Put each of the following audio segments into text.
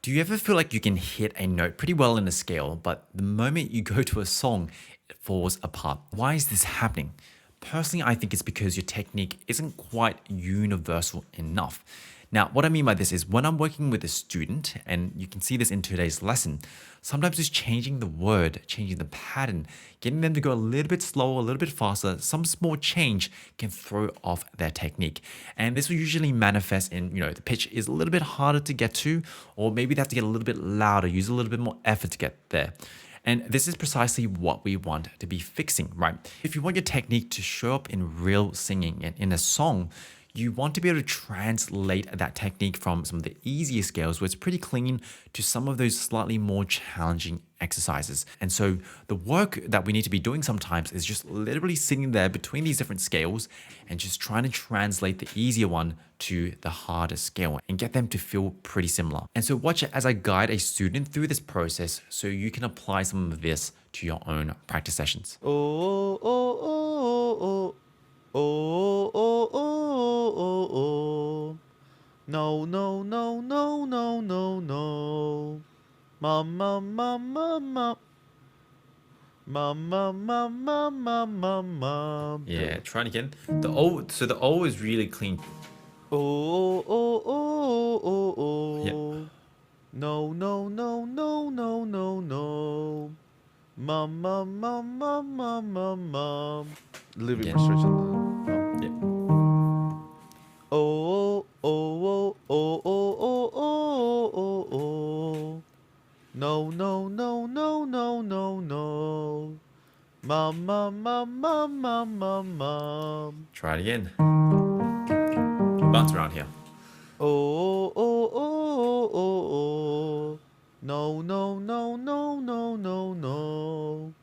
Do you ever feel like you can hit a note pretty well in a scale, but the moment you go to a song, it falls apart? Why is this happening? Personally, I think it's because your technique isn't quite universal enough. Now, what I mean by this is when I'm working with a student, and you can see this in today's lesson, sometimes just changing the word, changing the pattern, getting them to go a little bit slower, a little bit faster, some small change can throw off their technique. And this will usually manifest in, the pitch is a little bit harder to get to, or maybe they have to get a little bit louder, use a little bit more effort to get there. And this is precisely what we want to be fixing, right? If you want your technique to show up in real singing and in a song, you want to be able to translate that technique from some of the easier scales where it's pretty clean to some of those slightly more challenging exercises. And so the work that we need to be doing sometimes is just literally sitting there between these different scales and just trying to translate the easier one to the harder scale and get them to feel pretty similar. And so watch it as I guide a student through this process so you can apply some of this to your own practice sessions. Oh, oh, oh, oh, oh, oh, oh, oh, oh. No, no, no, no, no, no, no. Mama, mama, mama. Mama, mama, mama, mama. Yeah, try it again. The O is really clean. Oh, oh, oh, oh, Yeah. oh. No, no, no, no, no, no, no. Mama, mama, mama, mama. A little bit more stretch on the. Yeah. Oh, oh, oh, oh, oh, oh, oh, oh, oh. No, no, no, no, no, no, no. Mama, mama, mama, mama. Try it again. Bounce around here. Oh, oh, oh, oh, oh. No, no, no, no, no, no, no.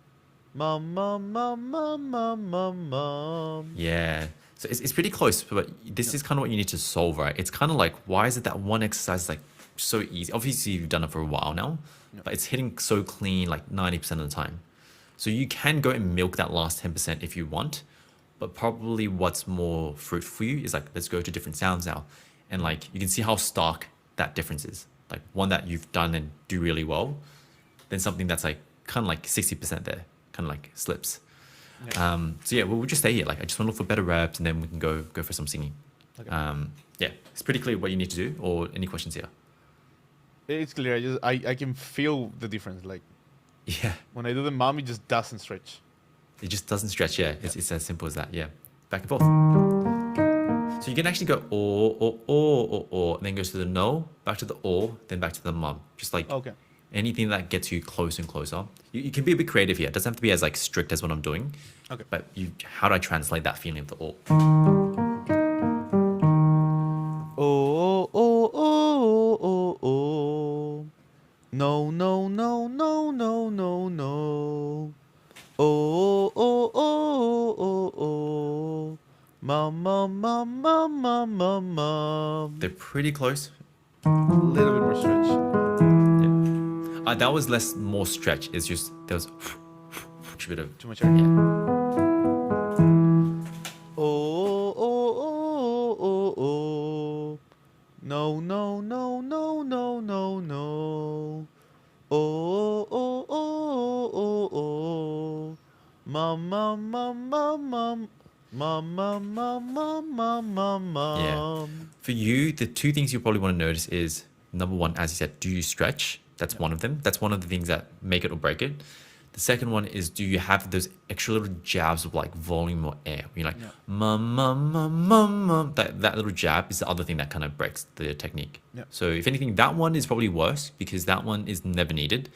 Mama, mama, mama, mama. Yeah. So it's pretty close, but this is kind of what you need to solve, right? It's kind of like, why is it that one exercise is like so easy? Obviously, you've done it for a while now, but it's hitting so clean like 90% of the time. So you can go and milk that last 10% if you want, but probably what's more fruitful for you is like, let's go to different sounds now. And like, you can see how stark that difference is. Like one that you've done and do really well, then something that's like kind of like 60% there, kind of like slips. Yeah. So yeah, we'll just stay here. Like I just want to look for better reps, and then we can go for some singing. Okay. Yeah, it's pretty clear what you need to do. Or any questions here? It's clear. I can feel the difference. Like Yeah, when I do the mom, it just doesn't stretch. it just doesn't stretch. Yeah, it's as simple as that. Yeah, back and forth. So you can actually go or, and then goes to the no, back to the or, then back to the mum. Just like Okay. anything that gets you closer and closer. You can be a bit creative here. It doesn't have to be as like strict as what I'm doing. Okay. But how do I translate that feeling of the or? Oh, oh, oh, oh, oh. No, no, no, no, no, no, no. Oh, oh, oh, oh, oh. Mama, mama, mama, mama. They're pretty close. A little bit more stretch. That was more stretch. It's just there was a bit of Too much air. yeah. Oh, oh, oh, oh, oh. No, no, no, no, no, no, no. Oh, oh, oh, oh, oh. Mama, mama, mama. Mama, mama, mama, mama. Yeah. For you, the two things you probably want to notice is number one, as you said, do you stretch? That's one of them. That's one of the things that make it or break it. The second one is, do you have those extra little jabs of like volume or air? You're like, mum, mum, mum, mum, mum. That little jab is the other thing that kind of breaks the technique. Yeah. So if anything, that one is probably worse because that one is never needed.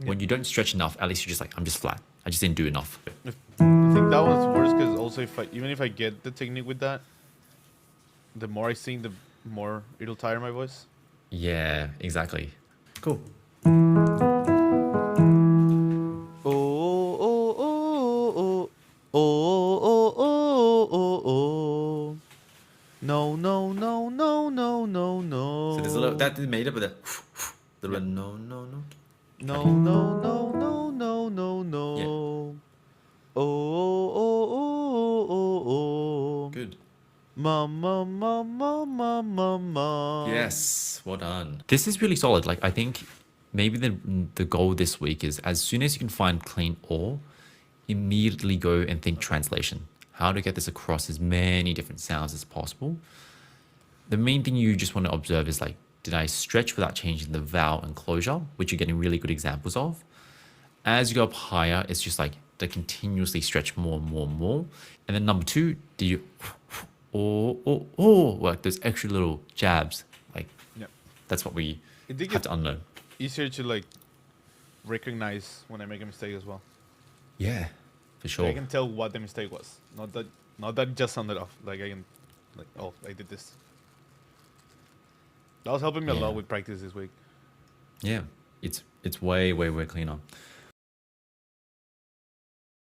When you don't stretch enough, at least you're just like, I'm just flat. I just didn't do enough. I think that one's worse because also even if I get the technique with that, the more I sing, the more it'll tire my voice. Yeah, exactly. Cool. Oh, oh, oh, oh, oh, oh, oh, oh, oh. No, no, no, no, no, no, no. So there's a little that is made up of the little no. No, no, no, no, no, no, no. Yeah. Oh, oh, oh, oh, oh, oh. Good. Ma ma ma ma ma ma ma. Yes, well done. This is really solid. Like I think maybe the goal this week is as soon as you can find clean or, immediately go and think translation. How to get this across as many different sounds as possible. The main thing you just want to observe is like, did I stretch without changing the vowel and closure, which you're getting really good examples of. As you go up higher, it's just like they continuously stretch more and more and more. And then number two, do you like those extra little jabs? Like Yeah. that's what we It did have get to unlearn. easier to like recognize when I make a mistake as well. Yeah, for Like, sure. I can tell what the mistake was. Not that it just sounded off. Like I can, like, oh, I did this. That was helping me a Yeah. lot with practice this week. Yeah, it's way cleaner.